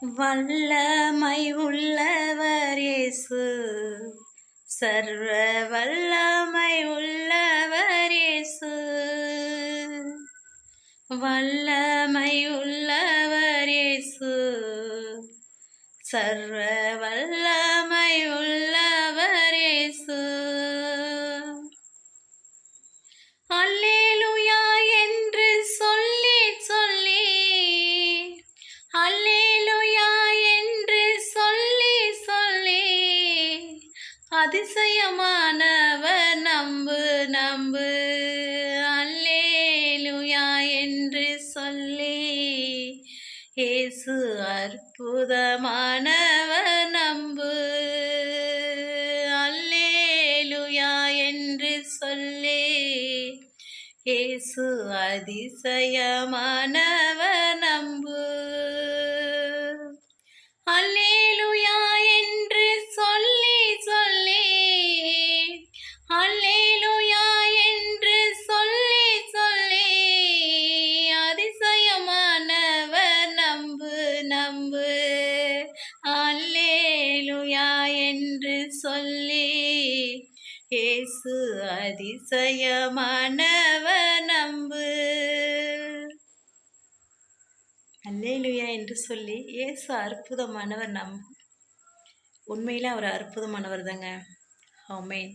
வல்லமை உள்ளவர் இயேசு, சர்வ வல்லமை உள்ளவர் இயேசு. வல்லமை உள்ளவர் இயேசு, சர்வ வல்லமை உள்ளவர் இயேசு. அல்லேலூயா என்று சொல்லி சொல்லி, அல்லேலூயா என்று சொல்லி சொல்லி, அதிசயமானவர் நம்பு நம்பு. அல்லேலூயா என்று சொல்லி, இயேசு அற்புதமானவர் நம்பு. அல்லேலூயா என்று சொல்லி, இயேசு அதிசயமானவர் நம்பு. அல்லேலூயா என்று சொல்லி சொல்லி, அல்லேலூயா என்று சொல்லி சொல்லி, அதிசயமானவர் நம்பு நம்பு. அல்லேலூயா என்று சொல்லி, இயேசு அதிசயமானவர் நம்பு. அல்லேலூயா என்று சொல்லி இயேசு அற்புதமானவர் நம்பு. உண்மையில அவர் அற்புதமானவர் தாங்க. ஆமென்.